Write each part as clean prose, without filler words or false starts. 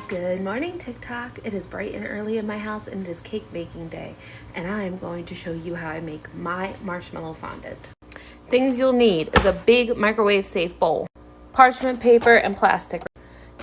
Good morning, TikTok. It is bright and early in my house and it is cake baking day, and I am going to show you how I make my marshmallow fondant. Things you'll need is a big microwave safe bowl, parchment paper, and plastic.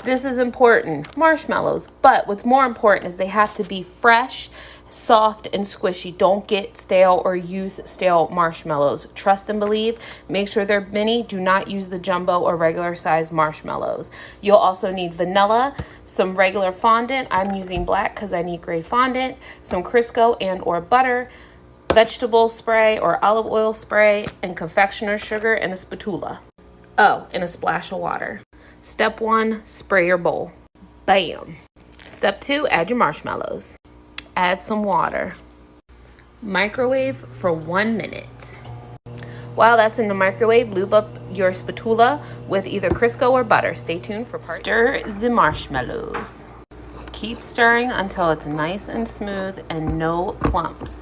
This is important, marshmallows, but what's more important is they have to be fresh, soft, and squishy. Don't get stale or use stale marshmallows. Trust and believe. Make sure they're mini. Do not use the jumbo or regular size marshmallows. You'll also need vanilla, some regular fondant. I'm using black because I need gray fondant, some Crisco and or butter, vegetable spray or olive oil spray, and confectioner sugar, and a spatula. Oh, and a splash of water. Step 1, spray your bowl. Bam. Step 2, add your marshmallows. Add some water. Microwave for 1 minute. While that's in the microwave, lube up your spatula with either Crisco or butter. Stay tuned for part 2. Stir the marshmallows. Keep stirring until it's nice and smooth and no clumps.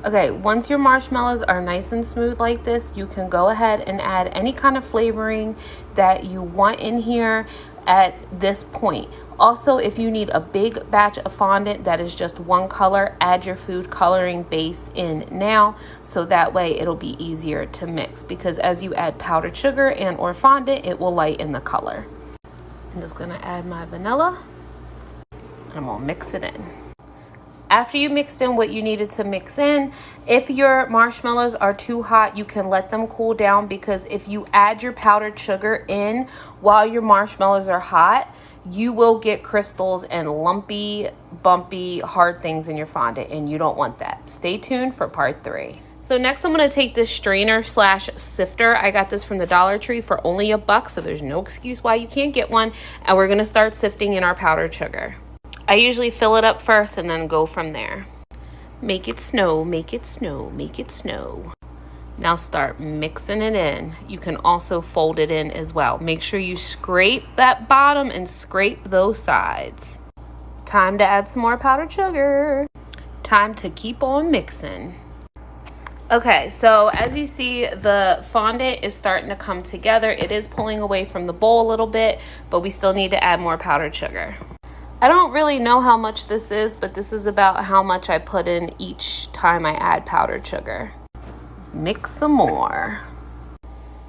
Okay, once your marshmallows are nice and smooth like this, you can go ahead and add any kind of flavoring that you want in here at this point. Also, if you need a big batch of fondant that is just one color, add your food coloring base in now, so that way it'll be easier to mix, because as you add powdered sugar and or fondant, it will lighten the color. I'm just gonna add my vanilla and I'm gonna mix it in. After you mixed in what you needed to mix in, if your marshmallows are too hot, you can let them cool down, because if you add your powdered sugar in while your marshmallows are hot, you will get crystals and lumpy, bumpy, hard things in your fondant, and you don't want that. Stay tuned for part 3. So next I'm going to take this strainer slash sifter. I got this from the Dollar Tree for only $1, so there's no excuse why you can't get one. And we're going to start sifting in our powdered sugar. I usually fill it up first and then go from there. Make it snow, make it snow, make it snow. Now start mixing it in. You can also fold it in as well. Make sure you scrape that bottom and scrape those sides. Time to add some more powdered sugar. Time to keep on mixing. Okay, so as you see, the fondant is starting to come together. It is pulling away from the bowl a little bit, but we still need to add more powdered sugar. I don't really know how much this is, but this is about how much I put in each time I add powdered sugar. Mix some more.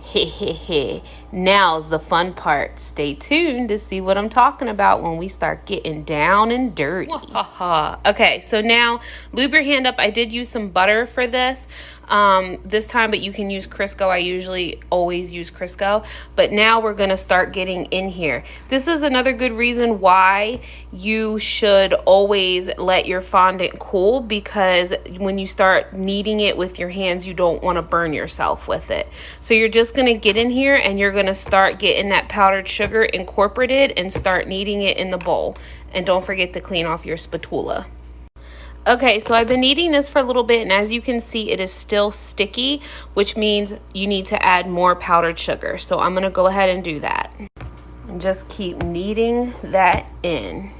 Hehehe. Now's the fun part. Stay tuned to see what I'm talking about when we start getting down and dirty. Okay, so now lube your hand up. I did use some butter for this time, but you can use Crisco. I usually always use Crisco, but now we're going to start getting in here. This is another good reason why you should always let your fondant cool, because when you start kneading it with your hands, you don't want to burn yourself with it. So you're just going to get in here and you're going to start getting that powdered sugar incorporated and start kneading it in the bowl. And don't forget to clean off your spatula. Okay, so I've been kneading this for a little bit, and as you can see, it is still sticky, which means you need to add more powdered sugar. So I'm going to go ahead and do that. And just keep kneading that in.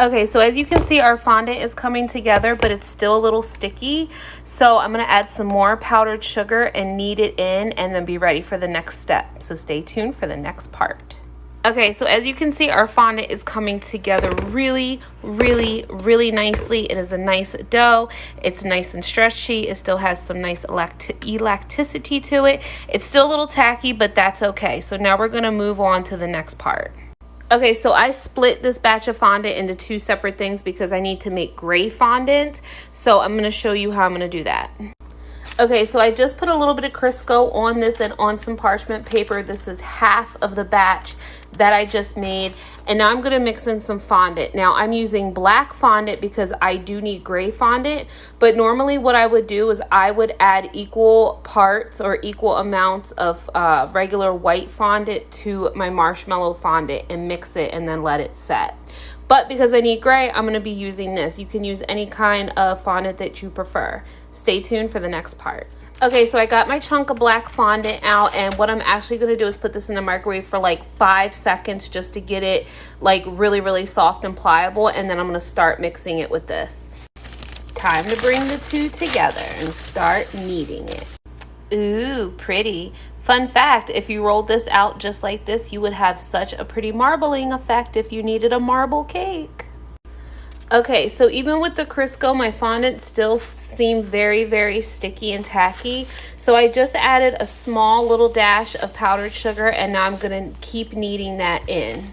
Okay, so as you can see, our fondant is coming together, but it's still a little sticky. So I'm going to add some more powdered sugar and knead it in, and then be ready for the next step. So stay tuned for the next part. Okay, so as you can see, our fondant is coming together really, really, really nicely. It is a nice dough. It's nice and stretchy. It still has some nice elasticity to it. It's still a little tacky, but that's okay. So now we're going to move on to the next part. Okay, so I split this batch of fondant into 2 separate things because I need to make gray fondant. So I'm going to show you how I'm going to do that. Okay, so I just put a little bit of Crisco on this and on some parchment paper. This is half of the batch that I just made. And now I'm going to mix in some fondant. Now I'm using black fondant because I do need gray fondant. But normally what I would do is I would add equal parts or equal amounts of regular white fondant to my marshmallow fondant and mix it and then let it set. But because I need gray, I'm going to be using this. You can use any kind of fondant that you prefer. Stay tuned for the next part. Okay, so I got my chunk of black fondant out, and what I'm actually going to do is put this in the microwave for like 5 seconds just to get it like really, really soft and pliable, and then I'm going to start mixing it with this. Time to bring the two together and start kneading it. Ooh, pretty. Fun fact, if you rolled this out just like this, you would have such a pretty marbling effect if you needed a marble cake. Okay, so even with the Crisco, my fondant still seemed very, very sticky and tacky. So I just added a small little dash of powdered sugar, and now I'm gonna keep kneading that in.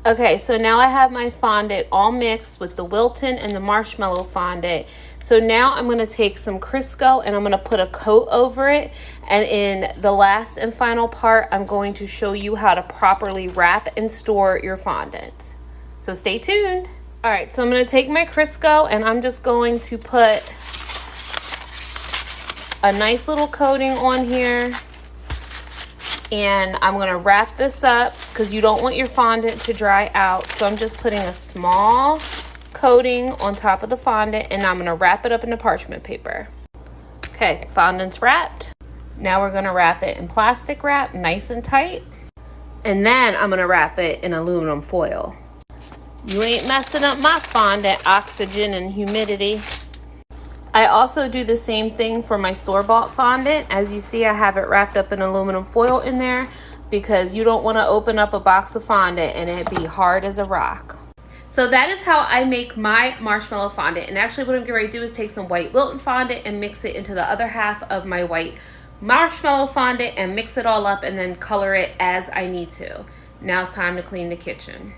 Okay, so now I have my fondant all mixed with the Wilton and the marshmallow fondant. So now I'm gonna take some Crisco and I'm gonna put a coat over it. And in the last and final part, I'm going to show you how to properly wrap and store your fondant. So stay tuned. All right, so I'm gonna take my Crisco and I'm just going to put a nice little coating on here. And I'm gonna wrap this up because you don't want your fondant to dry out. So I'm just putting a small coating on top of the fondant and I'm gonna wrap it up in the parchment paper. Okay, fondant's wrapped. Now we're gonna wrap it in plastic wrap, nice and tight. And then I'm gonna wrap it in aluminum foil. You ain't messing up my fondant, oxygen and humidity. I also do the same thing for my store-bought fondant. As you see, I have it wrapped up in aluminum foil in there because you don't want to open up a box of fondant and it be hard as a rock. So that is how I make my marshmallow fondant. And actually what I'm getting ready to do is take some white Wilton fondant and mix it into the other half of my white marshmallow fondant and mix it all up and then color it as I need to. Now it's time to clean the kitchen.